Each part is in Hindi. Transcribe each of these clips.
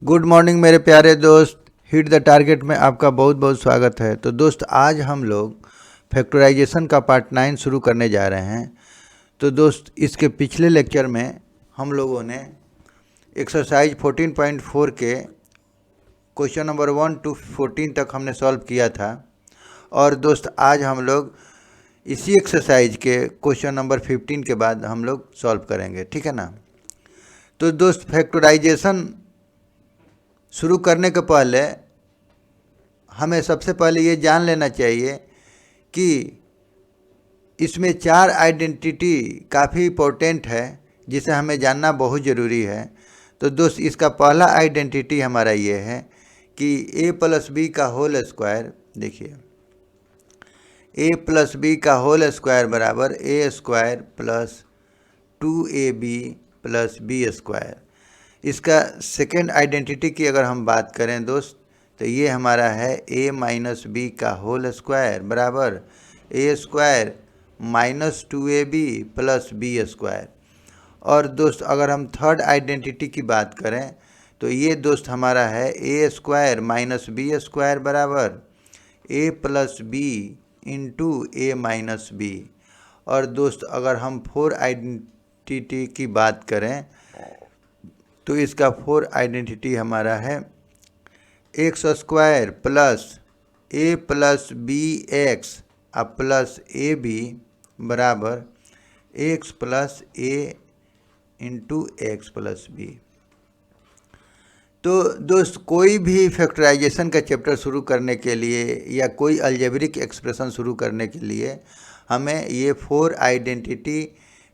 गुड मॉर्निंग मेरे प्यारे दोस्त। हिट द टारगेट में आपका बहुत बहुत स्वागत है। तो दोस्त आज हम लोग फैक्टराइजेशन का पार्ट 9 शुरू करने जा रहे हैं। तो दोस्त इसके पिछले लेक्चर में हम लोगों ने एक्सरसाइज 14.4 के क्वेश्चन नंबर 1 to 14 तक हमने सॉल्व किया था। और दोस्त आज हम लोग इसी एक्सरसाइज के क्वेश्चन नंबर 15 के बाद हम लोग सॉल्व करेंगे, ठीक है ना। तो दोस्त फैक्टराइजेशन शुरू करने के पहले हमें सबसे पहले ये जान लेना चाहिए कि इसमें 4 आइडेंटिटी काफ़ी इम्पोर्टेंट है, जिसे हमें जानना बहुत ज़रूरी है। तो दोस्त इसका पहला आइडेंटिटी हमारा ये है कि a प्लस बी का होल स्क्वायर, देखिए a प्लस बी का होल स्क्वायर बराबर a square plus 2ab plus b square. इसका सेकेंड आइडेंटिटी की अगर हम बात करें दोस्त, तो ये हमारा है a माइनस बी का होल स्क्वायर बराबर a square minus 2ab plus b square. और दोस्त अगर हम थर्ड आइडेंटिटी की बात करें तो ये दोस्त हमारा है a square minus b square बराबर a plus b into a minus b. और दोस्त अगर हम फोर आइडेंटिटी की बात करें तो इसका फोर आइडेंटिटी हमारा है x square plus a plus b x plus a b बराबर x plus a into x plus b. तो दोस्त कोई भी फैक्टराइजेशन का चैप्टर शुरू करने के लिए या कोई अलजेब्रिक एक्सप्रेशन शुरू करने के लिए हमें ये फोर आइडेंटिटी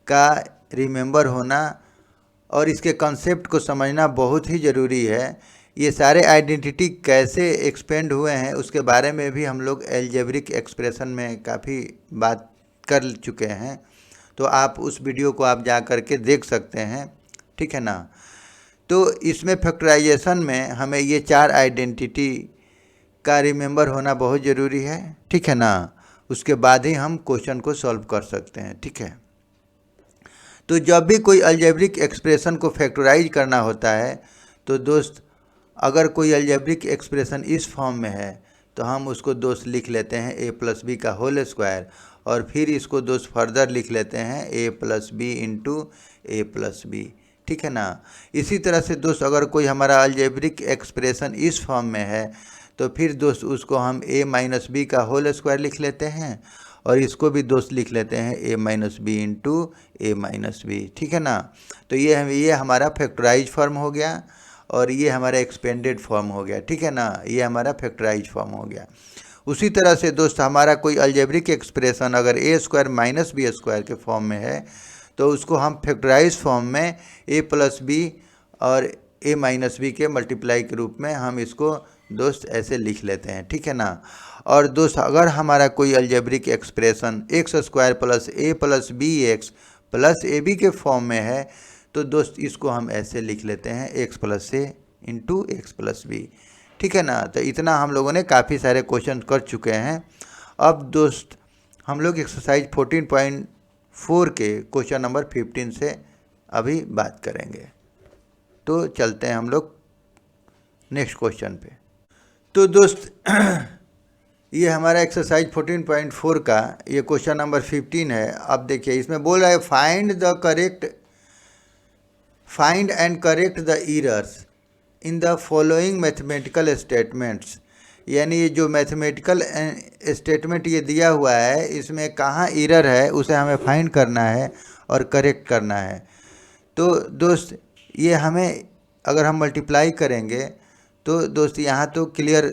का रिमेंबर होना और इसके कॉन्सेप्ट को समझना बहुत ही ज़रूरी है। ये सारे आइडेंटिटी कैसे एक्सपेंड हुए हैं उसके बारे में भी हम लोग अलजेब्रिक एक्सप्रेशन में काफ़ी बात कर चुके हैं, तो आप उस वीडियो को आप जा कर के देख सकते हैं, ठीक है ना। तो इसमें फैक्टराइजेशन में हमें ये 4 आइडेंटिटी का रिमेंबर होना बहुत ज़रूरी है, ठीक है ना। उसके बाद ही हम क्वेश्चन को सॉल्व कर सकते हैं, ठीक है। तो जब भी कोई अलजेब्रिक एक्सप्रेशन को फैक्टराइज करना होता है तो दोस्त अगर कोई अलजेब्रिक एक्सप्रेशन इस फॉर्म में है तो हम उसको दोस्त लिख लेते हैं a प्लस बी का होल स्क्वायर, और फिर इसको दोस्त फर्दर लिख लेते हैं a plus b into a plus b, ठीक है ना। इसी तरह से दोस्त अगर कोई हमारा अलजेब्रिक एक्सप्रेशन इस फॉर्म में है तो फिर दोस्त उसको हम a माइनस बी का होल स्क्वायर लिख लेते हैं, और इसको भी दोस्त लिख लेते हैं a minus b into a minus b, ठीक है ना। तो ये हमारा फैक्टराइज फॉर्म हो गया और ये हमारा एक्सपेंडेड फॉर्म हो गया, ठीक है ना। ये हमारा फैक्टराइज फॉर्म हो गया। उसी तरह से दोस्त हमारा कोई अलजेब्रिक एक्सप्रेशन अगर a square minus b square के फॉर्म में है तो उसको हम फैक्टराइज फॉर्म में a प्लस बी और a माइनस बी के मल्टीप्लाई के रूप में हम इसको दोस्त ऐसे लिख लेते हैं, ठीक है ना। और दोस्त अगर हमारा कोई algebraic expression x square plus a plus b x plus a b के फॉर्म में है तो दोस्त इसको हम ऐसे लिख लेते हैं x plus a into x plus b, ठीक है ना। तो इतना हम लोगों ने काफ़ी सारे क्वेश्चन कर चुके हैं। अब दोस्त हम लोग एक्सरसाइज 14.4 के क्वेश्चन नंबर 15 से अभी बात करेंगे। तो चलते हैं हम लोग नेक्स्ट क्वेश्चन पे। तो दोस्त ये हमारा एक्सरसाइज 14.4 का ये क्वेश्चन नंबर 15 है। अब देखिए इसमें बोल रहा है find and correct the errors in the following mathematical statements. यानी ये जो मैथमेटिकल स्टेटमेंट ये दिया हुआ है इसमें कहाँ एरर है उसे हमें फाइंड करना है और करेक्ट करना है। तो दोस्त ये हमें अगर हम मल्टीप्लाई करेंगे तो दोस्त यहाँ तो क्लियर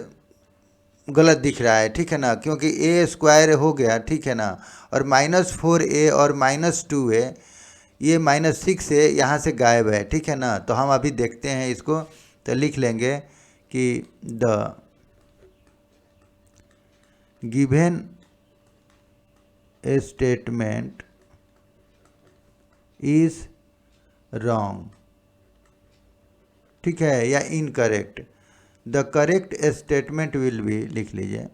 गलत दिख रहा है, ठीक है ना, क्योंकि ए स्क्वायर हो गया, ठीक है ना, और -4a और -2a ये -6 है यहाँ से गायब है, ठीक है ना। तो हम अभी देखते हैं इसको, तो लिख लेंगे कि the given statement is wrong, ठीक है, या incorrect. The correct statement will B, लिख लीजिए,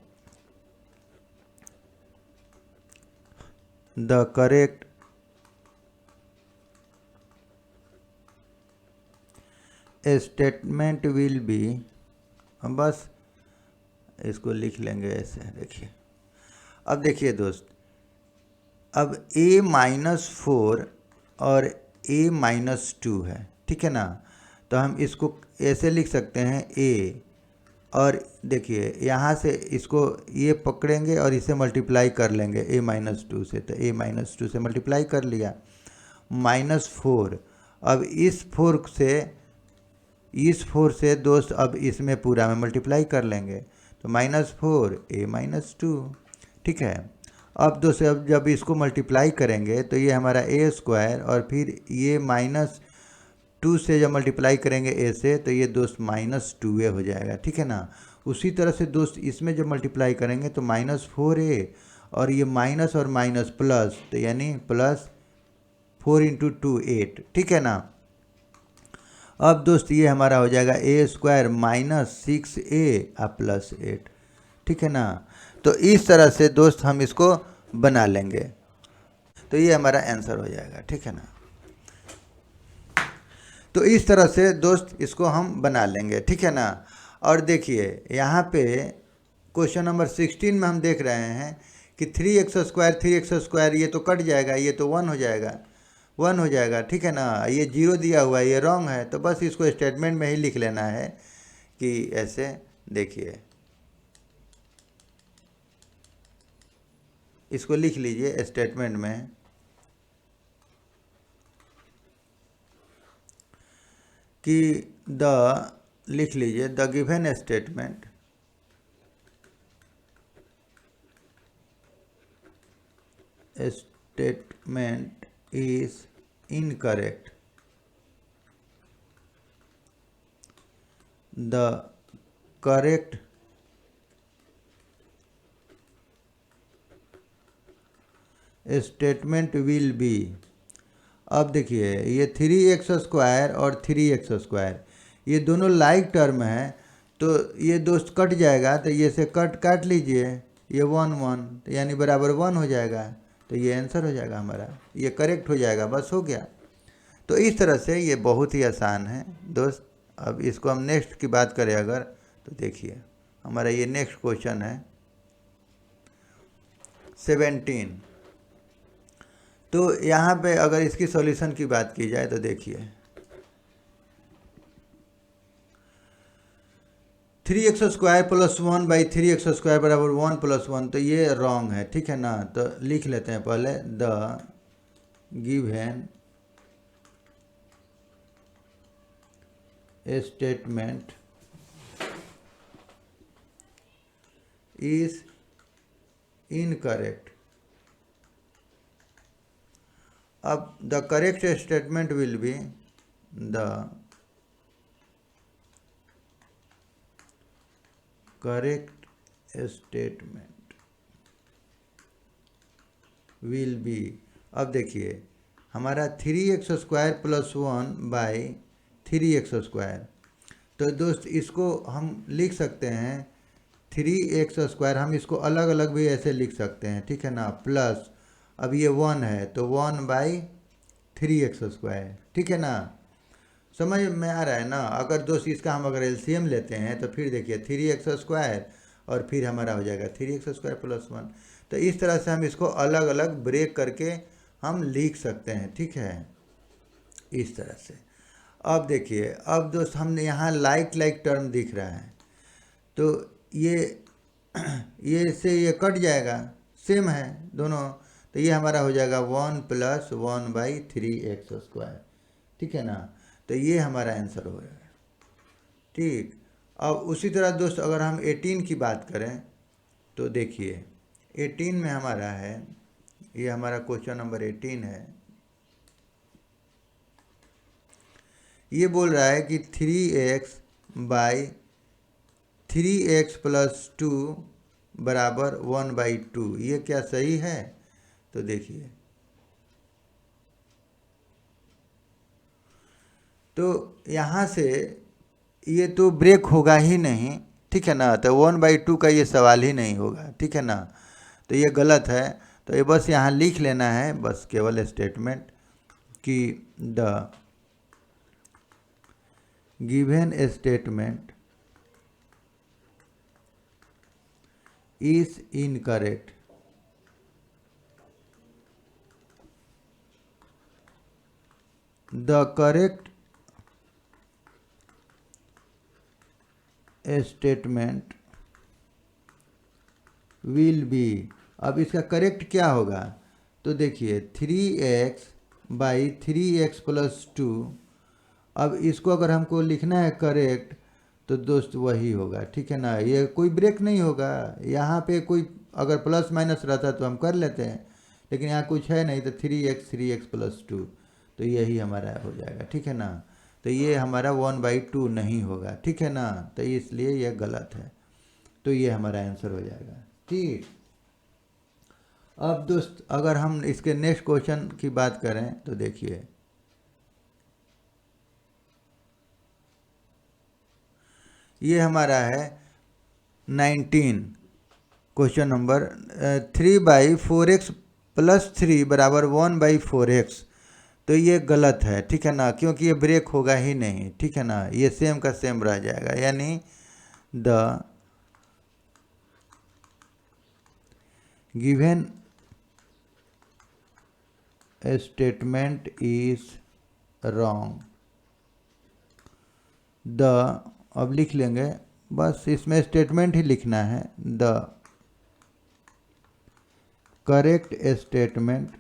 the correct statement will B, बस इसको लिख लेंगे ऐसे। देखिए अब देखिए दोस्त, अब a-4 और a-2 है, ठीक है ना। तो हम इसको ऐसे लिख सकते हैं a, और देखिए यहाँ से इसको ये पकड़ेंगे और इसे मल्टीप्लाई कर लेंगे a-2 से, तो a-2 से मल्टीप्लाई कर लिया, -4। अब इस 4 से दोस्त अब इसमें पूरा में मल्टीप्लाई कर लेंगे, तो -4 a-2, ठीक है। अब दोस्त अब जब इसको मल्टीप्लाई करेंगे तो ये हमारा a² और फिर ये -2 से जब मल्टीप्लाई करेंगे a से, तो ये दोस्त -2a हो जाएगा, ठीक है ना। उसी तरह से दोस्त इसमें जब मल्टीप्लाई करेंगे तो -4a और ये माइनस और माइनस प्लस, तो यानी +4 × 2 8, ठीक है ना। अब दोस्त ये हमारा हो जाएगा a² -6a +8, ठीक है ना। तो इस तरह से दोस्त हम इसको बना लेंगे, तो ये हमारा आंसर हो जाएगा, ठीक है ना। तो इस तरह से दोस्त इसको हम बना लेंगे, ठीक है ना। और देखिए यहाँ पे क्वेश्चन नंबर 16 में हम देख रहे हैं कि 3x², ये तो कट जाएगा, ये तो 1 हो जाएगा, 1 हो जाएगा, ठीक है ना। ये 0 दिया हुआ है, ये रॉन्ग है, तो बस इसको स्टेटमेंट में ही लिख लेना है कि ऐसे। देखिए इसको लिख लीजिए स्टेटमेंट में कि लिख लीजिए the given statement is incorrect, the correct statement will be. अब देखिए ये 3x² और 3x², ये दोनों लाइक टर्म है, तो ये दोस्त कट जाएगा, तो ये से काट लीजिए, ये 1 1, तो यानी बराबर 1 हो जाएगा, तो ये आंसर हो जाएगा हमारा, ये करेक्ट हो जाएगा, बस हो गया। तो इस तरह से ये बहुत ही आसान है दोस्त। अब इसको हम नेक्स्ट की बात करें अगर, तो देखिए हमारा ये नेक्स्ट क्वेश्चन है 17। तो यहाँ पे अगर इसकी सॉल्यूशन की बात की जाए तो देखिए 3x² + 1/3x² बराबर 1 + 1, तो ये रॉन्ग है, ठीक है ना। तो लिख लेते हैं पहले the given statement is incorrect. अब the correct statement will be the correct statement will be. अब देखिए हमारा 3x² + 1/3x², तो दोस्त इसको हम लिख सकते हैं 3x², हम इसको अलग अलग भी ऐसे लिख सकते हैं, ठीक है ना। प्लस अब ये 1 है तो 1/3x², ठीक है ना। समझ में आ रहा है ना। अगर दोस्त इसका हम अगर एलसीएम लेते हैं तो फिर देखिए 3x² और फिर हमारा हो जाएगा 3x² + 1। तो इस तरह से हम इसको अलग अलग ब्रेक करके हम लिख सकते हैं, ठीक है, इस तरह से। अब देखिए अब दोस्त हमने यहाँ लाइक टर्म दिख रहा है, तो ये से ये कट जाएगा, सेम है दोनों, तो ये हमारा हो जाएगा 1 + 1/3x², ठीक है ना। तो ये हमारा आंसर हो जाएगा, ठीक। अब उसी तरह दोस्त अगर हम 18 की बात करें तो देखिए 18 में हमारा है, ये हमारा क्वेश्चन नंबर 18 है। ये बोल रहा है कि 3x + 2 बराबर 1/2, ये क्या सही है? तो देखिए तो यहाँ से ये तो ब्रेक होगा ही नहीं, ठीक है ना। तो 1/2 का ये सवाल ही नहीं होगा, ठीक है ना। तो ये गलत है, तो ये बस यहाँ लिख लेना है, बस केवल स्टेटमेंट कि the given statement is incorrect. The correct statement will be. अब इसका करेक्ट क्या होगा, तो देखिए 3x बाई 3x प्लस 2। अब इसको अगर हमको लिखना है करेक्ट तो दोस्त वही होगा, ठीक है ना। ये कोई ब्रेक नहीं होगा, यहाँ पे कोई अगर प्लस माइनस रहता तो हम कर लेते हैं, लेकिन यहाँ कुछ है नहीं, तो 3x प्लस 2, तो यही हमारा हो जाएगा, ठीक है ना। तो ये हमारा 1/2 नहीं होगा, ठीक है ना, तो इसलिए यह गलत है, तो ये हमारा आंसर हो जाएगा, ठीक। अब दोस्त अगर हम इसके नेक्स्ट क्वेश्चन की बात करें तो देखिए, ये हमारा है 19 क्वेश्चन नंबर 3/4x प्लस 3 बराबर 1/4x। तो ये गलत है, ठीक है ना, क्योंकि ये ब्रेक होगा ही नहीं, ठीक है ना, ये सेम का सेम रह जाएगा, यानी the given statement is wrong. The अब लिख लेंगे, बस इसमें स्टेटमेंट ही लिखना है, the correct statement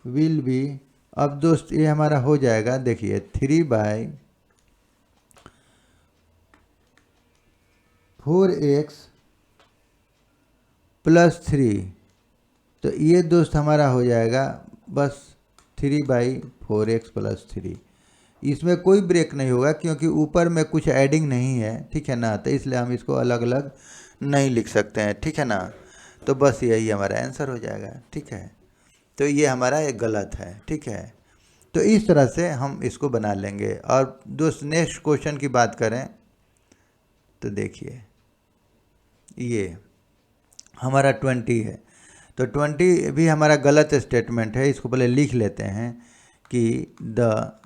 will be. अब दोस्त ये हमारा हो जाएगा, देखिए 3/4x प्लस 3, तो ये दोस्त हमारा हो जाएगा बस 3/4x प्लस 3। इसमें कोई ब्रेक नहीं होगा क्योंकि ऊपर में कुछ एडिंग नहीं है, ठीक है ना, तो इसलिए हम इसको अलग अलग नहीं लिख सकते हैं, ठीक है ना। तो बस यही हमारा आंसर हो जाएगा, ठीक है। तो ये हमारा एक गलत है, ठीक है। तो इस तरह से हम इसको बना लेंगे। और दोस्त नेक्स्ट क्वेश्चन की बात करें तो देखिए, ये हमारा 20 है, तो 20 भी हमारा गलत स्टेटमेंट है। इसको पहले लिख लेते हैं कि the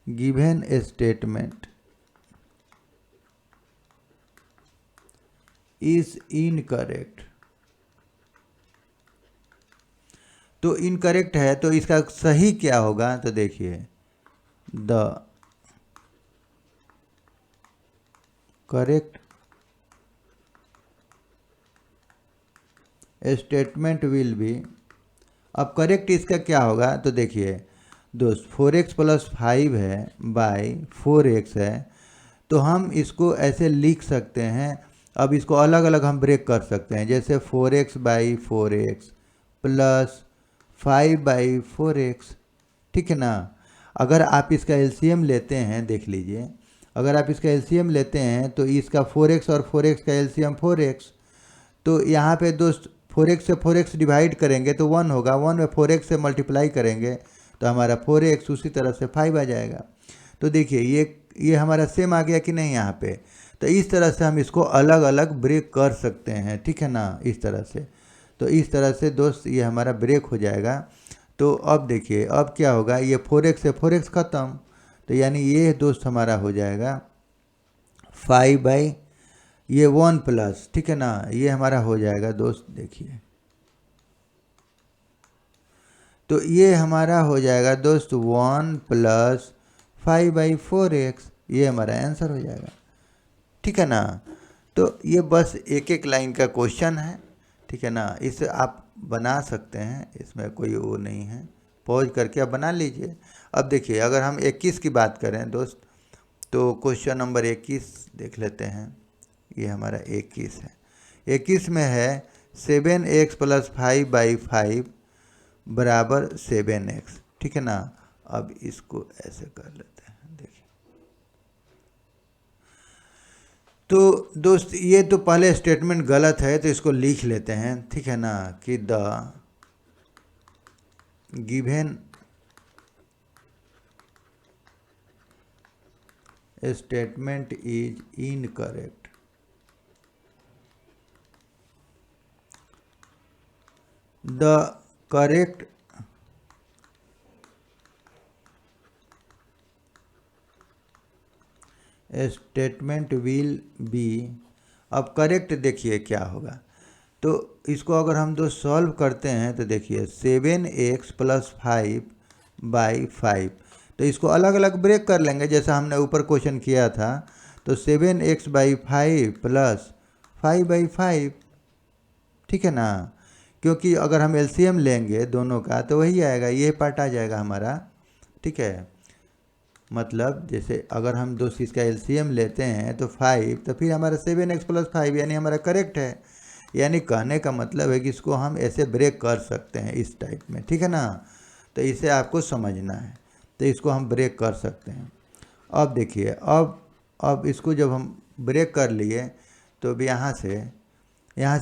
given statement is incorrect. तो इनकरेक्ट है, तो इसका सही क्या होगा, तो देखिए the correct statement will be. अब करेक्ट इसका क्या होगा, तो देखिए दोस्त 4x प्लस 5 है बाई 4x है, तो हम इसको ऐसे लिख सकते हैं। अब इसको अलग अलग हम ब्रेक कर सकते हैं, जैसे 4x/4x प्लस 5/4x, ठीक है ना। अगर आप इसका एलसीएम लेते हैं, देख लीजिए, अगर आप इसका एलसीएम लेते हैं तो इसका 4x और 4x का एलसीएम 4x, तो यहाँ पे दोस्त 4x से 4x डिवाइड करेंगे तो 1 होगा, 1 में 4x से मल्टीप्लाई करेंगे तो हमारा 4x, उसी तरह से 5 आ जाएगा। तो देखिए ये हमारा सेम आ गया कि नहीं यहाँ पे। तो इस तरह से हम इसको अलग अलग ब्रेक कर सकते हैं, ठीक है ना, इस तरह से। तो इस तरह से दोस्त ये हमारा ब्रेक हो जाएगा। तो अब देखिए अब क्या होगा, ये 4x से 4x ख़त्म, तो यानी ये दोस्त हमारा हो जाएगा 5 ये 1 प्लस, ठीक है ना, ये हमारा हो जाएगा दोस्त, देखिए तो ये हमारा हो जाएगा दोस्त 1 प्लस 5/4x, ये हमारा आंसर हो जाएगा, ठीक है ना। तो ये बस एक एक लाइन का क्वेश्चन है, ठीक है ना, इसे आप बना सकते हैं, इसमें कोई वो नहीं है, पॉज करके आप बना लीजिए। अब देखिए अगर हम 21 की बात करें दोस्त, तो क्वेश्चन नंबर 21 देख लेते हैं। ये हमारा 21 है। 21 में है 7x प्लस 5/5 बराबर 7x, ठीक है ना। अब इसको ऐसे कर लेते हैं, देखिए तो दोस्त ये तो पहले स्टेटमेंट गलत है, तो इसको लिख लेते हैं, ठीक है ना, कि the given statement is incorrect. The correct statement will be. अब करेक्ट देखिए क्या होगा, तो इसको अगर हम दो सॉल्व करते हैं तो देखिए 7x+5/5, तो इसको अलग अलग ब्रेक कर लेंगे जैसा हमने ऊपर क्वेश्चन किया था। तो 7x/5 + 5/5, ठीक है ना, क्योंकि अगर हम एलसीएम लेंगे दोनों का तो वही आएगा, ये पार्ट आ जाएगा हमारा, ठीक है। मतलब जैसे अगर हम दो चीज़ का एलसीएम लेते हैं तो 5, तो फिर हमारा 7x+5 यानी हमारा करेक्ट है। यानी कहने का मतलब है कि इसको हम ऐसे ब्रेक कर सकते हैं इस टाइप में, ठीक है ना। तो इसे आपको समझना है, तो इसको हम ब्रेक कर सकते हैं। अब देखिए, अब इसको जब हम ब्रेक कर लिए तो अब यहाँ से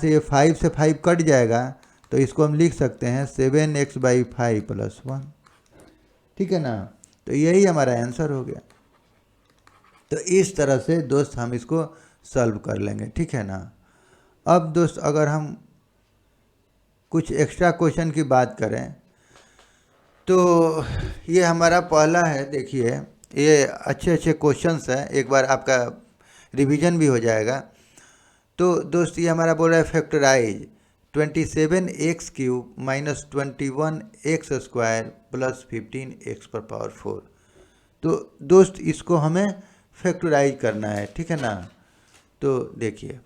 ये 5 से 5 कट जाएगा, तो इसको हम लिख सकते हैं 7x/5 + 1, ठीक है ना। तो यही हमारा आंसर हो गया। तो इस तरह से दोस्त हम इसको सॉल्व कर लेंगे, ठीक है ना। अब दोस्त अगर हम कुछ एक्स्ट्रा क्वेश्चन की बात करें तो ये हमारा पहला है, देखिए ये अच्छे अच्छे क्वेश्चंस हैं, एक बार आपका रिवीजन भी हो जाएगा। तो दोस्त ये हमारा बोल रहा है फैक्टराइज 27x³ - 21x² + 15x⁴। तो दोस्त इसको हमें फैक्टराइज करना है, ठीक है ना। तो देखिए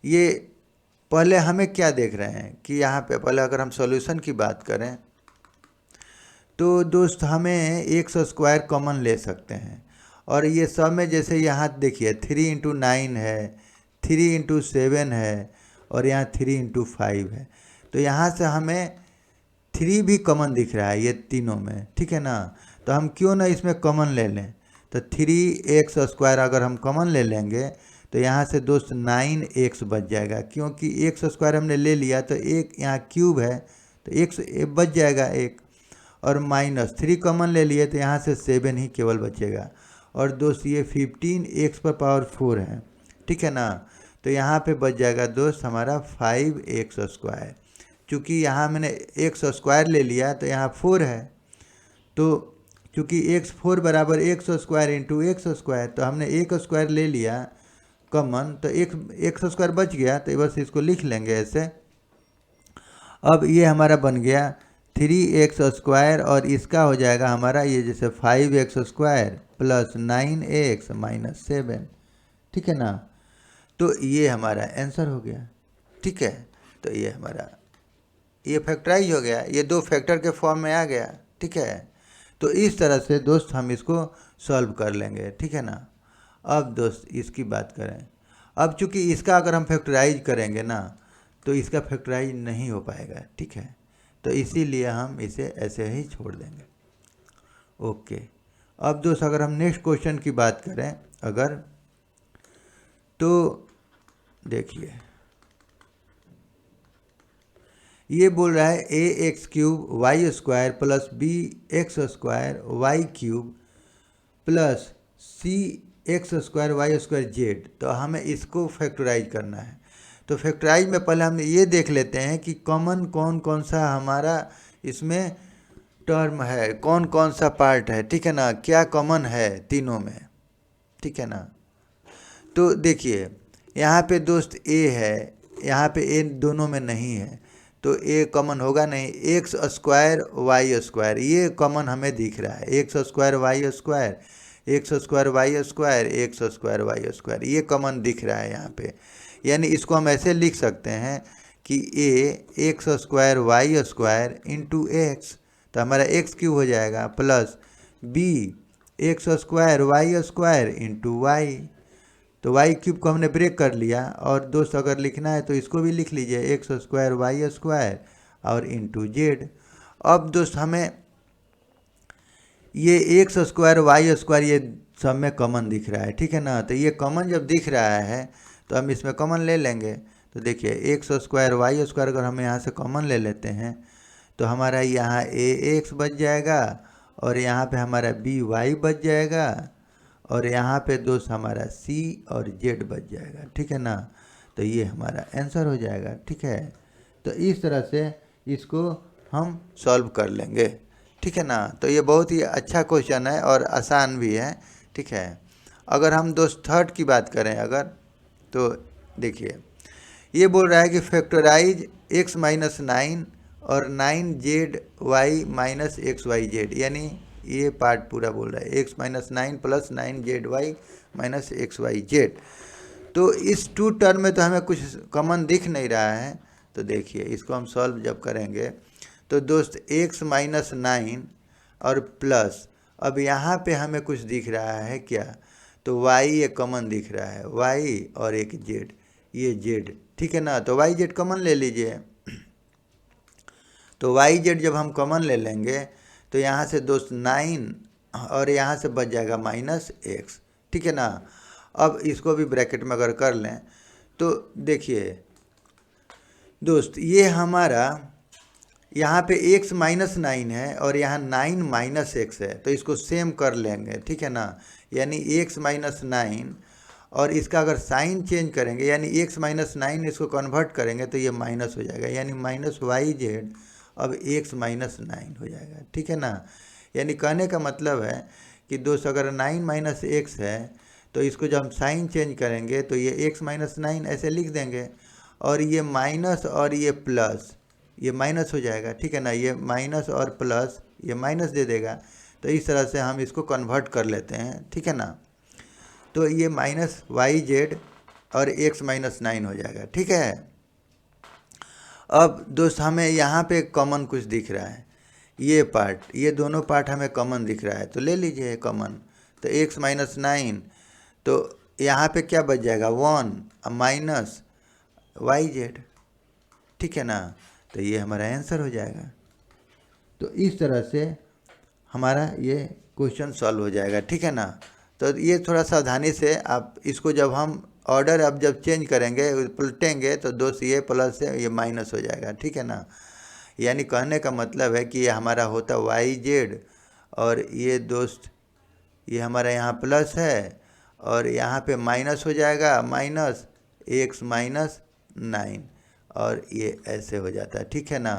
ये पहले हमें क्या देख रहे हैं कि यहाँ पे पहले अगर हम सॉल्यूशन की बात करें तो दोस्त हमें x² कॉमन ले सकते हैं, और ये सब में जैसे यहाँ देखिए 3 × 9 है, 3 × 7 है, और यहाँ 3 × 5 है। तो यहाँ से हमें 3 भी कॉमन दिख रहा है ये तीनों में, ठीक है ना। तो हम क्यों ना इसमें कॉमन ले लें, तो 3x² अगर हम कॉमन ले लेंगे तो यहाँ से दोस्त 9x बच जाएगा, क्योंकि x² हमने ले लिया तो एक यहाँ क्यूब है तो x बच जाएगा एक, और -3 कॉमन ले लिए तो यहाँ से 7 ही केवल बचेगा। और दोस्त ये 15x⁴ है, ठीक है ना। तो यहाँ पे बच जाएगा दोस्त हमारा 5x²। चूँकि यहाँ मैंने x² ले लिया तो यहाँ 4 है, तो चूँकि x4 = x² × x², तो हमने x² ले लिया कॉमन, तो x² बच गया, तो बस इसको लिख लेंगे ऐसे। अब ये हमारा बन गया 3x² और इसका हो जाएगा हमारा ये जैसे 5x² + 9x - 7, ठीक है ना। तो ये हमारा आंसर हो गया, ठीक है। तो ये हमारा ये फैक्टराइज हो गया, ये दो फैक्टर के फॉर्म में आ गया, ठीक है। तो इस तरह से दोस्त हम इसको सॉल्व कर लेंगे, ठीक है ना। अब दोस्त इसकी बात करें, अब चूँकि इसका अगर हम फैक्टराइज करेंगे ना तो इसका फैक्टराइज नहीं हो पाएगा, ठीक है। तो इसीलिए हम इसे ऐसे ही छोड़ देंगे, ओके। अब दोस्त अगर हम नेक्स्ट क्वेश्चन की बात करें अगर, तो देखिए ये बोल रहा है ax³ y² + bx² y³ + cx² y² z। तो हमें इसको फैक्टराइज करना है। तो फैक्टराइज में पहले हम ये देख लेते हैं कि कॉमन कौन कौन सा हमारा इसमें टर्म है, कौन कौन सा पार्ट है, ठीक है ना, क्या कॉमन है तीनों में, ठीक है ना। तो देखिए यहाँ पे दोस्त a है, यहाँ पे a दोनों में नहीं है, तो a कॉमन होगा नहीं। x² y², ये कॉमन हमें दिख रहा है, x² y², x² y², x² y², ये कॉमन दिख रहा है यहाँ पे। यानी इसको हम ऐसे लिख सकते हैं कि a x² y² × x, तो हमारा x³ हो जाएगा, plus b x² y² × y। तो y³ को हमने ब्रेक कर लिया, और दोस्त अगर लिखना है तो इसको भी लिख लीजिए x² y² और × z। अब दोस्त हमें ये x² y² ये सब में कॉमन दिख रहा है, ठीक है ना। तो ये कॉमन जब दिख रहा है तो हम इसमें कॉमन ले लेंगे। तो देखिए x² y² अगर हम यहाँ से कॉमन ले लेते हैं तो हमारा यहाँ ax बच जाएगा, और यहाँ पे हमारा by बच जाएगा, और यहाँ पे दोस्त हमारा c और z बच जाएगा, ठीक है ना। तो ये हमारा आंसर हो जाएगा, ठीक है। तो इस तरह से इसको हम सॉल्व कर लेंगे। ठीक है ना। तो ये बहुत ही अच्छा क्वेश्चन है और आसान भी है। ठीक है। अगर हम दोस्त थर्ड की बात करें अगर, तो देखिए ये बोल रहा है कि फैक्टराइज x माइनस 9 और 9z y माइनस XYZ, यानी ये पार्ट पूरा बोल रहा है x minus 9 plus 9ZY minus XYZ। तो इस टू टर्म में तो हमें कुछ कॉमन दिख नहीं रहा है। तो देखिए इसको हम सॉल्व जब करेंगे तो दोस्त x माइनस 9 और प्लस, अब यहाँ पे हमें कुछ दिख रहा है क्या, तो y ये कॉमन दिख रहा है, y और एक z, ये z। ठीक है ना। तो वाई जेड कॉमन ले लीजिए। तो वाई जेड जब हम कॉमन ले लेंगे तो यहाँ से दोस्त 9 और यहाँ से बच जाएगा माइनस एक्स। ठीक है ना। अब इसको भी ब्रैकेट में अगर कर लें तो देखिए दोस्त ये हमारा यहाँ पे x माइनस 9 है और यहाँ 9 माइनस एक्स है, तो इसको सेम कर लेंगे। ठीक है ना। यानी x माइनस 9 और इसका अगर साइन चेंज करेंगे यानी x माइनस 9 इसको कन्वर्ट करेंगे तो ये माइनस हो जाएगा, यानी माइनस वाई जेड अब x माइनस 9 हो जाएगा। ठीक है ना। यानी कहने का मतलब है कि दोस्त अगर 9 माइनस एक्स है तो इसको जब हम साइन चेंज करेंगे तो ये x माइनस 9 ऐसे लिख देंगे और ये माइनस और ये प्लस, ये माइनस हो जाएगा। ठीक है ना। ये माइनस और प्लस ये माइनस दे देगा। तो इस तरह से हम इसको कन्वर्ट कर लेते हैं। ठीक है ना। तो ये माइनस वाई जेड और x माइनस 9 हो जाएगा। ठीक है। अब दोस्त हमें यहाँ पे कॉमन कुछ दिख रहा है, ये पार्ट, ये दोनों पार्ट हमें कॉमन दिख रहा है, तो ले लीजिए कॉमन। तो x माइनस 9, तो यहाँ पे क्या बच जाएगा 1 माइनस वाई जेड। ठीक है ना। तो ये हमारा आंसर हो जाएगा। तो इस तरह से हमारा ये क्वेश्चन सॉल्व हो जाएगा। ठीक है ना। तो ये थोड़ा सावधानी से आप इसको जब हम ऑर्डर अब जब चेंज करेंगे पलटेंगे तो दोस्त ये प्लस है ये माइनस हो जाएगा। ठीक है ना। यानी कहने का मतलब है कि ये हमारा होता वाई जेड और ये दोस्त ये हमारा यहाँ प्लस है और यहाँ पे माइनस हो जाएगा, माइनस x माइनस 9 और ये ऐसे हो जाता है। ठीक है ना।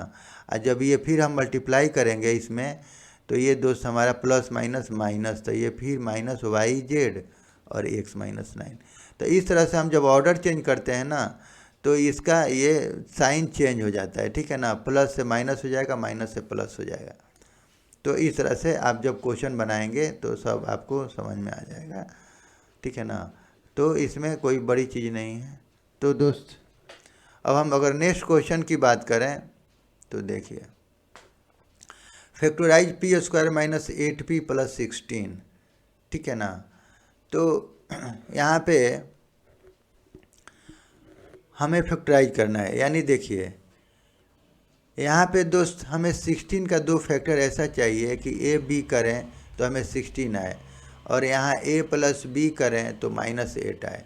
और जब ये फिर हम मल्टीप्लाई करेंगे इसमें तो ये दोस्त हमारा प्लस माइनस माइनस, तो ये फिर माइनस वाई जेड और x माइनस 9। तो इस तरह से हम जब ऑर्डर चेंज करते हैं ना तो इसका ये साइन चेंज हो जाता है। ठीक है ना। प्लस से माइनस हो जाएगा, माइनस से प्लस हो जाएगा। तो इस तरह से आप जब क्वेश्चन बनाएंगे तो सब आपको समझ में आ जाएगा। ठीक है ना। तो इसमें कोई बड़ी चीज़ नहीं है। तो दोस्त अब हम अगर नेक्स्ट क्वेश्चन की बात करें तो देखिए factorise p square minus 8p plus 16। ठीक है ना। तो यहाँ पे हमें फैक्टराइज करना है, यानी देखिए यहाँ पे दोस्त हमें 16 का दो फैक्टर ऐसा चाहिए कि a b करें तो हमें 16 आए और यहाँ a प्लस b करें तो माइनस 8 आए।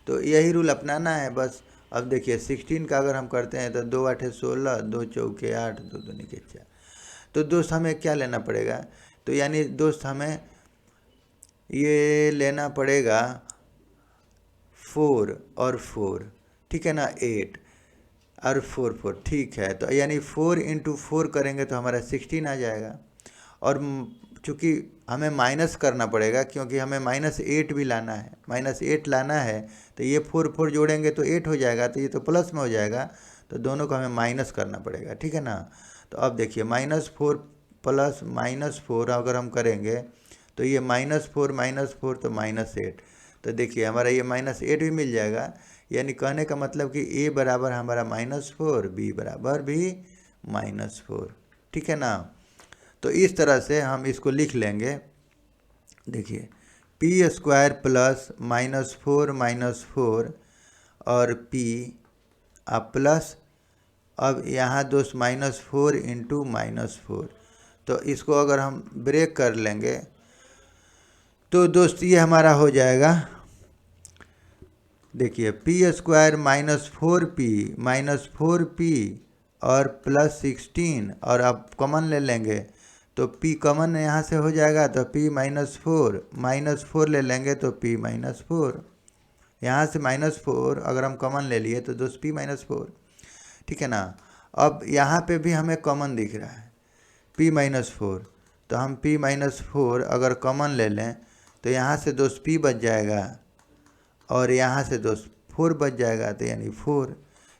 तो यही रूल अपनाना है बस। अब देखिए 16 का अगर हम करते हैं तो 2 8 16, 2 चौके 8, 2 दूनी 4। तो दोस्त हमें क्या लेना पड़ेगा, तो यानी दोस्त हमें ये लेना पड़ेगा 4 और 4। ठीक है ना। 8 और 4 4। ठीक है। तो यानी 4 इंटू 4 करेंगे तो हमारा 16 आ जाएगा। और चूँकि हमें माइनस करना पड़ेगा क्योंकि हमें माइनस 8 भी लाना है, माइनस 8 लाना है, तो ये 4 4 जोड़ेंगे तो 8 हो जाएगा, तो ये तो प्लस में हो जाएगा। तो दोनों को हमें माइनस करना पड़ेगा। ठीक है ना। तो अब देखिए -4 प्लस -4 अगर हम करेंगे तो ये -4 तो -8। तो देखिए हमारा ये -8 भी मिल जाएगा। यानी कहने का मतलब कि a बराबर हमारा -4, b बराबर भी -4। ठीक है ना। तो इस तरह से हम इसको लिख लेंगे। देखिए पी स्क्वायर प्लस -4 और p प्लस, अब यहाँ दोस्त -4 इंटू -4। तो इसको अगर हम ब्रेक कर लेंगे तो दोस्त ये हमारा हो जाएगा, देखिए पी स्क्वायर -4p और प्लस 16 और आप कॉमन ले लेंगे तो p कॉमन यहाँ से हो जाएगा तो p -4 ले लेंगे तो p -4, यहाँ से -4 अगर हम कॉमन ले लिए तो दोस्त p -4। ठीक है ना। अब यहाँ पे भी हमें कॉमन दिख रहा है p माइनस 4, तो हम p माइनस 4 अगर कॉमन ले लें तो यहाँ से दोस्त p बच जाएगा और यहाँ से दोस्त 4 बच जाएगा, तो यानी 4,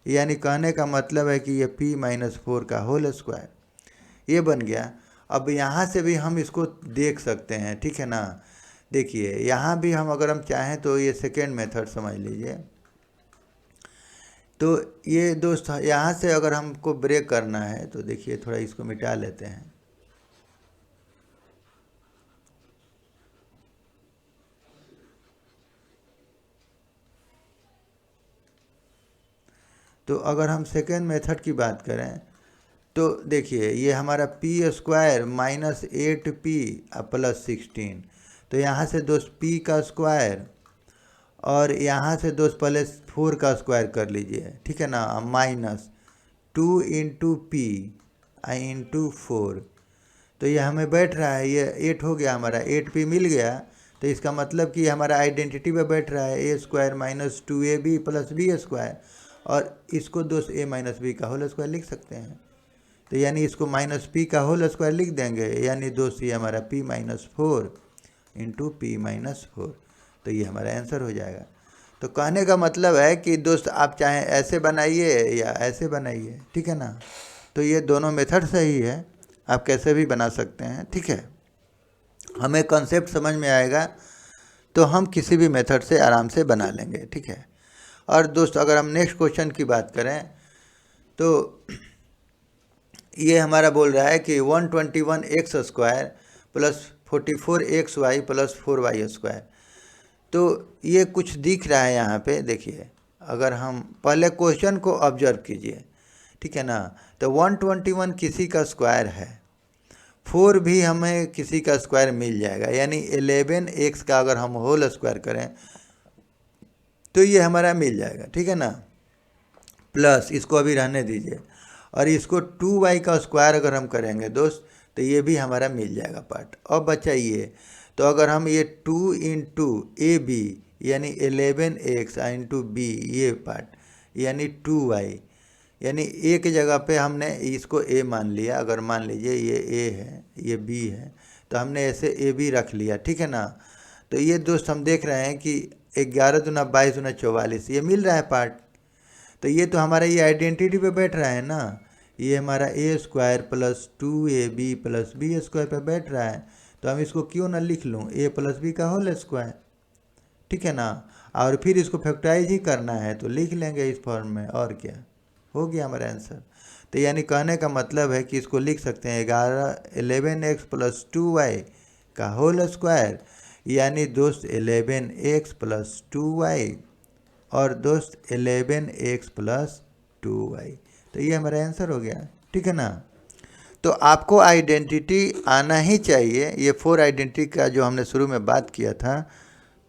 यानी कहने का मतलब है कि ये p माइनस 4 का होल स्क्वायर ये बन गया। अब यहाँ से भी हम इसको देख सकते हैं, ठीक है ना। देखिए यहाँ भी हम अगर हम चाहें तो ये सेकेंड मेथड समझ लीजिए। तो ये दोस्त यहाँ से अगर हमको ब्रेक करना है तो देखिए थोड़ा इसको मिटा लेते हैं। तो अगर हम सेकेंड मेथड की बात करें तो देखिए ये हमारा p square minus 8p plus 16, तो यहाँ से दोस्त p का स्क्वायर और यहाँ से दोस्त पहले 4 का स्क्वायर कर लीजिए, ठीक है ना, माइनस 2 इंटू पी इंटू 4, तो ये हमें बैठ रहा है, ये 8 हो गया हमारा, 8p मिल गया। तो इसका मतलब कि हमारा आइडेंटिटी पे बैठ रहा है a square minus 2ab plus b square, और इसको दोस्त a माइनस बी का होल स्क्वायर लिख सकते हैं। तो यानी इसको माइनस p का होल स्क्वायर लिख देंगे, यानी दोस्त ये हमारा p minus 4 into p minus 4, तो ये हमारा आंसर हो जाएगा। तो कहने का मतलब है कि दोस्त आप चाहे ऐसे बनाइए या ऐसे बनाइए, ठीक है ना। तो ये दोनों मेथड सही है, आप कैसे भी बना सकते हैं, ठीक है। हमें कॉन्सेप्ट समझ में आएगा तो हम किसी भी मेथड से आराम से बना लेंगे, ठीक है। और दोस्त अगर हम नेक्स्ट क्वेश्चन की बात करें तो ये हमारा बोल रहा है कि 121x square plus 44xy plus 4y square. तो ये कुछ दिख रहा है यहाँ पे, देखिए अगर हम पहले क्वेश्चन को ऑब्जर्व कीजिए, ठीक है ना। तो 121 किसी का स्क्वायर है, 4 भी हमें किसी का स्क्वायर मिल जाएगा, यानी 11x का अगर हम होल स्क्वायर करें तो ये हमारा मिल जाएगा, ठीक है ना। प्लस इसको अभी रहने दीजिए, और इसको 2y का स्क्वायर अगर हम करेंगे दोस्त तो ये भी हमारा मिल जाएगा पार्ट। अब बचा ये, तो अगर हम ये 2 इंटू ए बी यानी 11x इंटू बी ये पार्ट यानी 2y, यानी ए की जगह पे हमने इसको a मान लिया, अगर मान लीजिए ये a है ये b है तो हमने ऐसे ए बी रख लिया, ठीक है ना। तो ये दोस्त हम देख रहे हैं कि 11 दूना 22 दूना 44 ये मिल रहा है पार्ट। तो ये तो हमारा ये आइडेंटिटी पे बैठ रहा है ना, ये हमारा a square plus 2ab plus b square पे बैठ रहा है, तो हम इसको क्यों ना लिख लूँ a प्लस बी का होल स्क्वायर, ठीक है ना। और फिर इसको फैक्टराइज ही करना है तो लिख लेंगे इस फॉर्म में, और क्या हो गया हमारा आंसर। तो यानी कहने का मतलब है कि इसको लिख सकते हैं 11x प्लस 2y का होल स्क्वायर, यानी दोस्त 11x प्लस 2y और दोस्त 11x प्लस 2y, तो ये हमारा आंसर हो गया, ठीक है ना। तो आपको आइडेंटिटी आना ही चाहिए, ये 4 आइडेंटिटी का जो हमने शुरू में बात किया था,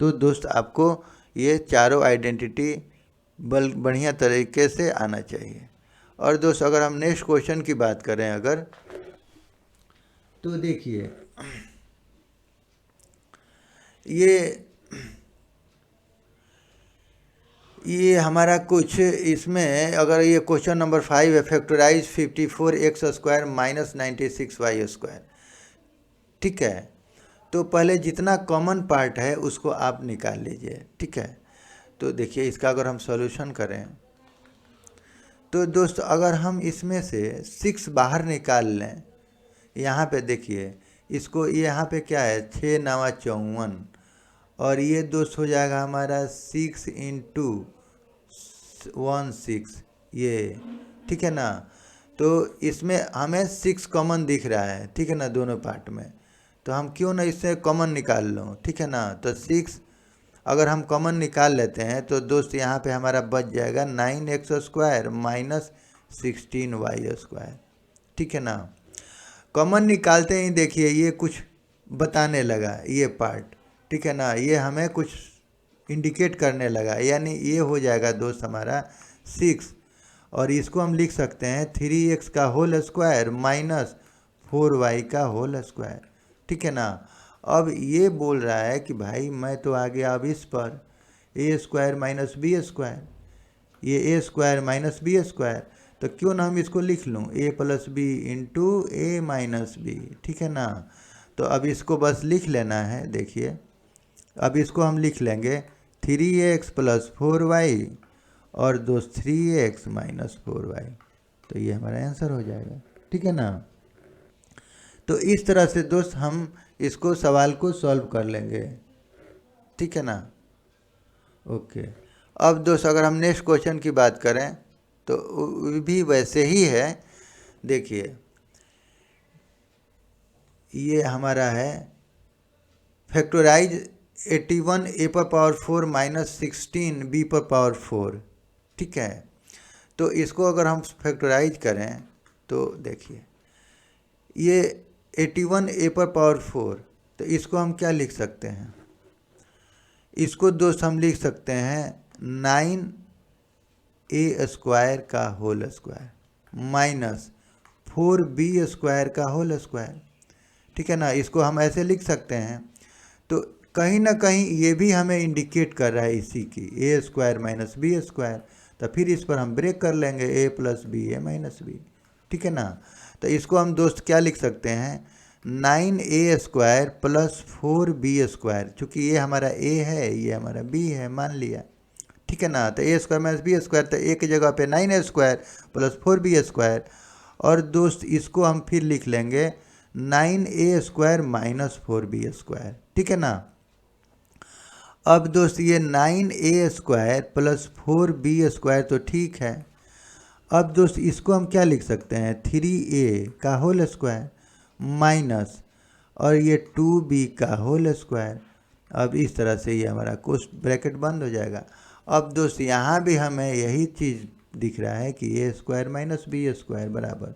तो दोस्त आपको ये चारों आइडेंटिटी बढ़िया तरीके से आना चाहिए। और दोस्त अगर हम नेक्स्ट क्वेश्चन की बात करें अगर, तो देखिए ये हमारा कुछ इसमें अगर ये क्वेश्चन नंबर 5 है, factorise 54x square minus 96y square, ठीक है। तो पहले जितना कॉमन पार्ट है उसको आप निकाल लीजिए, ठीक है। तो देखिए इसका अगर हम सॉल्यूशन करें तो दोस्त अगर हम इसमें से 6 बाहर निकाल लें, यहाँ पे देखिए इसको यहाँ पे क्या है 6 9 54, और ये दोस्त हो जाएगा हमारा 6 इंटू 16 ये, ठीक है ना। तो इसमें हमें 6 कॉमन दिख रहा है, ठीक है ना, दोनों पार्ट में, तो हम क्यों ना इससे कॉमन निकाल लूँ, ठीक है ना। तो 6 अगर हम कॉमन निकाल लेते हैं तो दोस्त यहाँ पे हमारा बच जाएगा 9x square minus 16y square, ठीक है ना। कॉमन निकालते ही देखिए ये कुछ बताने लगा ये पार्ट, ठीक है ना, ये हमें कुछ इंडिकेट करने लगा, यानी ये हो जाएगा दोस्त हमारा 6, और इसको हम लिख सकते हैं 3x का होल स्क्वायर माइनस 4y का होल स्क्वायर, ठीक है ना। अब ये बोल रहा है कि भाई मैं तो आ गया अब इस पर a square minus b square, ये a square minus b square, तो क्यों ना हम इसको लिख लूँ a plus b into a minus b, ठीक है ना। तो अब इसको बस लिख लेना है। देखिए अब इसको हम लिख लेंगे 3x प्लस 4y और दोस्त 3x माइनस 4y, तो ये हमारा आंसर हो जाएगा, ठीक है ना। तो इस तरह से दोस्त हम इसको सवाल को सॉल्व कर लेंगे, ठीक है ना। ओके, अब दोस्त अगर हम नेक्स्ट क्वेश्चन की बात करें तो वो भी वैसे ही है। देखिए ये हमारा है फैक्टराइज 81 a पर पावर 4 माइनस 16 b पर पावर 4, ठीक है। तो इसको अगर हम फैक्टराइज करें तो देखिए ये 81 a पर पावर 4, तो इसको हम क्या लिख सकते हैं, इसको दोस्त हम लिख सकते हैं 9a स्क्वायर का whole square minus 4b square का होल स्क्वायर, ठीक है ना। इसको हम ऐसे लिख सकते हैं। तो कहीं ना कहीं ये भी हमें इंडिकेट कर रहा है इसी की ए स्क्वायर माइनस बी स्क्वायर, तो फिर इस पर हम ब्रेक कर लेंगे ए प्लस बी ए माइनस बी, ठीक है ना। तो इसको हम दोस्त क्या लिख सकते हैं 9a square plus 4b square, चूँकि ये हमारा a है ये हमारा b है मान लिया, ठीक है ना। तो ए स्क्वायर माइनस बी स्क्वायर, तो एक जगह पे 9a square plus 4b square, और दोस्त इसको हम फिर लिख लेंगे 9a square minus 4b square, ठीक है ना। अब दोस्त ये 9a square plus 4b square तो ठीक है। अब दोस्त इसको हम क्या लिख सकते हैं 3a का होल स्क्वायर माइनस और ये 2b का होल स्क्वायर। अब इस तरह से ये हमारा कोष्ट ब्रैकेट बंद हो जाएगा। अब दोस्त यहाँ भी हमें यही चीज़ दिख रहा है कि a square minus b square बराबर,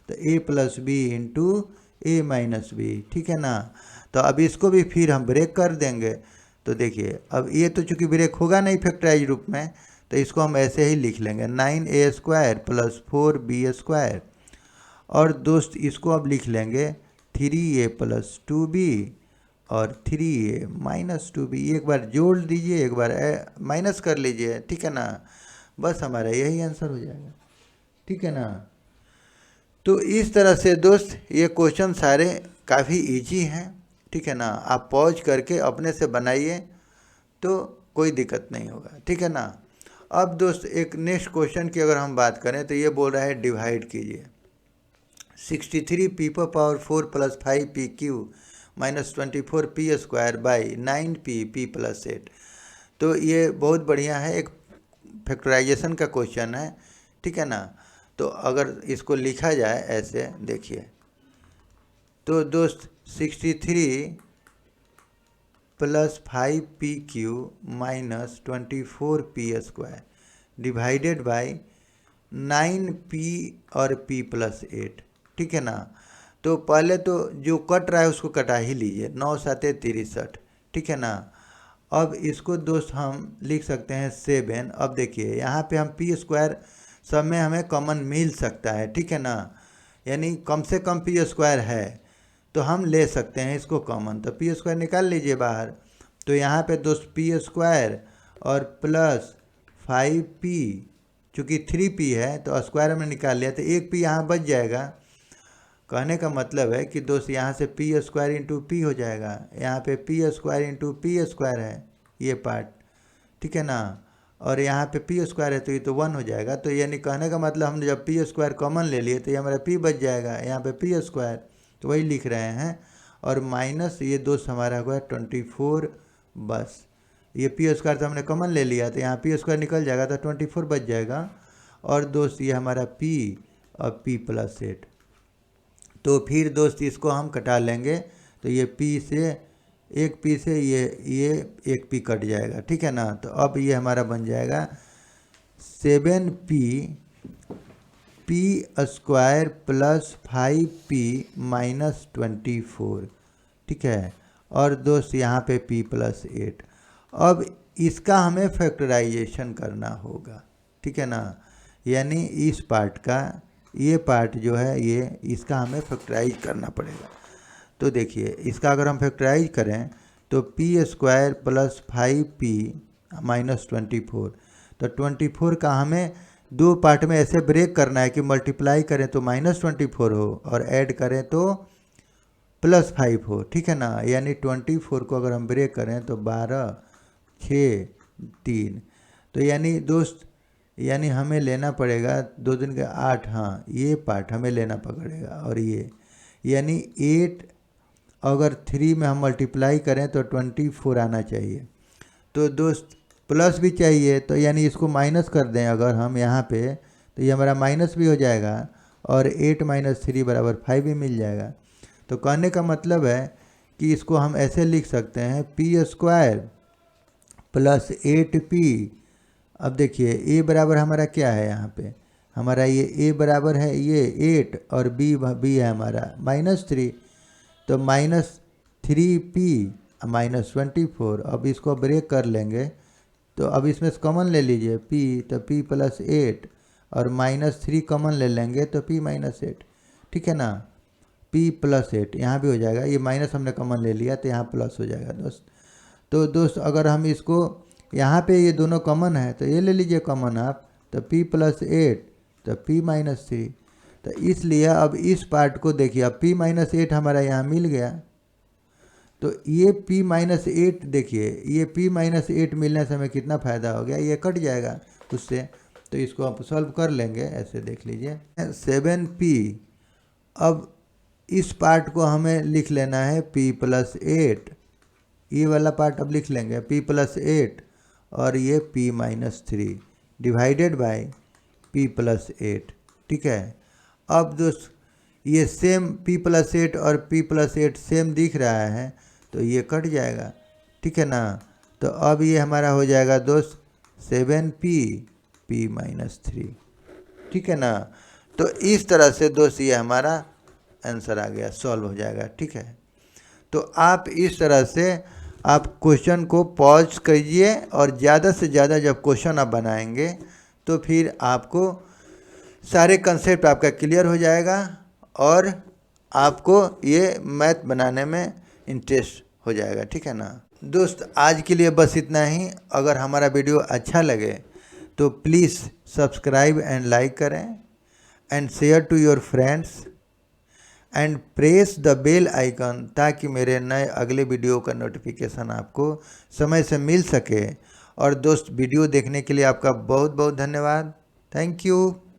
तो a plus b into a minus b, ठीक है ना। तो अब इसको भी फिर हम ब्रेक कर देंगे। तो देखिए अब ये तो चूँकि ब्रेक होगा नहीं फैक्टराइज रूप में, तो इसको हम ऐसे ही लिख लेंगे 9a square plus 4b square, और दोस्त इसको अब लिख लेंगे 3a प्लस 2b और 3a माइनस 2b। एक बार जोड़ दीजिए एक बार माइनस कर लीजिए, ठीक है ना। बस हमारा यही आंसर हो जाएगा, ठीक है ना। तो इस तरह से दोस्त ये क्वेश्चन सारे काफ़ी इजी हैं, ठीक है ना। आप पॉज करके अपने से बनाइए तो कोई दिक्कत नहीं होगा, ठीक है ना। अब दोस्त एक नेक्स्ट क्वेश्चन की अगर हम बात करें तो ये बोल रहा है डिवाइड कीजिए 63p पर power 4 plus 5pq minus 24p square by 9p plus 8। तो ये बहुत बढ़िया है, एक फैक्टराइजेशन का क्वेश्चन है, ठीक है ना। तो अगर इसको लिखा जाए ऐसे देखिए, तो दोस्त 63 plus 5pq minus 24p square divided by 9p और p प्लस 8, ठीक है ना। तो पहले तो जो कट रहा है उसको कटा ही लीजिए, 9 7 63, ठीक है ना। अब इसको दोस्त हम लिख सकते हैं 7। अब देखिए यहाँ पे हम p स्क्वायर सब में हमें कॉमन मिल सकता है, ठीक है ना। यानी कम से कम p स्क्वायर है तो हम ले सकते हैं इसको कॉमन, तो p स्क्वायर निकाल लीजिए बाहर। तो यहाँ पे दोस्त p स्क्वायर और प्लस 5p, चूँकि 3p है तो स्क्वायर हमने निकाल लिया, तो एक p यहाँ बच जाएगा। कहने का मतलब है कि दोस्त यहाँ से p स्क्वायर इंटू पी हो जाएगा, यहाँ पे p square into P square है ये पार्ट, ठीक है ना। और यहाँ पे p स्क्वायर है तो ये तो 1 हो जाएगा। तो यानी कहने का मतलब हमने जब p स्क्वायर कॉमन ले लिए तो ये हमारा p बच जाएगा, यहाँ पे p स्क्वायर, तो वही लिख रहे हैं। और माइनस ये दोस्त हमारा हुआ 24, बस ये p स्क्वायर तो हमने कॉमन ले लिया तो यहाँ p स्क्वायर निकल जाएगा तो 24 बच जाएगा। और दोस्त ये हमारा p और p प्लस 8, तो फिर दोस्त इसको हम कटा लेंगे, तो ये p से एक p से ये एक p कट जाएगा, ठीक है ना। तो अब ये हमारा बन जाएगा 7p square plus 5p minus 24, ठीक है। और दोस्त यहाँ पे p प्लस 8। अब इसका हमें फैक्टराइजेशन करना होगा, ठीक है ना। यानी इस पार्ट का ये पार्ट जो है ये इसका हमें फैक्टराइज करना पड़ेगा। तो देखिए इसका अगर हम फैक्टराइज करें तो p square plus 5p minus 24, तो 24 का हमें दो पार्ट में ऐसे ब्रेक करना है कि मल्टीप्लाई करें तो -24 हो और ऐड करें तो +5 हो, ठीक है ना। यानी 24 को अगर हम ब्रेक करें तो 12, 6, 3, तो यानी दोस्त यानी हमें लेना पड़ेगा 2 दिन के 8, हाँ ये पार्ट हमें लेना पड़ेगा। और ये यानी 8 अगर 3 में हम मल्टीप्लाई करें तो 24 आना चाहिए। तो दोस्त प्लस भी चाहिए, तो यानी इसको माइनस कर दें अगर हम यहाँ पे, तो ये हमारा माइनस भी हो जाएगा और 8 - 3 = 5 भी मिल जाएगा। तो कहने का मतलब है कि इसको हम ऐसे लिख सकते हैं p² + 8p। अब देखिए a बराबर हमारा क्या है, यहाँ पे हमारा ये a बराबर है ये 8 और b है हमारा -3, तो -3p -24। अब इसको ब्रेक कर लेंगे तो अब इसमें से कॉमन ले लीजिए p, तो p + 8 और -3 कॉमन ले लेंगे तो p - 8, ठीक है ना। p + 8 यहाँ भी हो जाएगा, ये माइनस हमने कॉमन ले लिया तो यहाँ प्लस हो जाएगा दोस्त। तो दोस्त अगर हम इसको यहाँ पे ये दोनों कॉमन है तो ये ले लीजिए कॉमन आप, तो p + 8 तो p - 3। तो इसलिए अब इस पार्ट को देखिए, अब p - 8 हमारा यहाँ मिल गया, तो ये p - 8 देखिए, ये p - 8 मिलने से हमें कितना फ़ायदा हो गया, ये कट जाएगा उससे। तो इसको आप सॉल्व कर लेंगे, ऐसे देख लीजिए 7p। अब इस पार्ट को हमें लिख लेना है p + 8, ये वाला पार्ट अब लिख लेंगे p + 8 और ये p - 3 डिवाइडेड बाय p + 8, ठीक है। अब दोस्त ये सेम p + 8 और p + 8 सेम दिख रहा है तो ये कट जाएगा, ठीक है ना। तो अब ये हमारा हो जाएगा दोस्त 7p p - 3, ठीक है ना। तो इस तरह से दोस्त ये हमारा आंसर आ गया, सॉल्व हो जाएगा, ठीक है। तो आप इस तरह से आप क्वेश्चन को पॉज कीजिए और ज़्यादा से ज़्यादा जब क्वेश्चन आप बनाएंगे तो फिर आपको सारे कंसेप्ट आपका क्लियर हो जाएगा और आपको ये मैथ बनाने में इंटरेस्ट हो जाएगा, ठीक है ना। दोस्त आज के लिए बस इतना ही। अगर हमारा वीडियो अच्छा लगे तो प्लीज़ सब्सक्राइब एंड लाइक करें and share to your friends and press the bell icon, ताकि मेरे नए अगले वीडियो का नोटिफिकेशन आपको समय से मिल सके। और दोस्त वीडियो देखने के लिए आपका बहुत बहुत धन्यवाद। Thank you.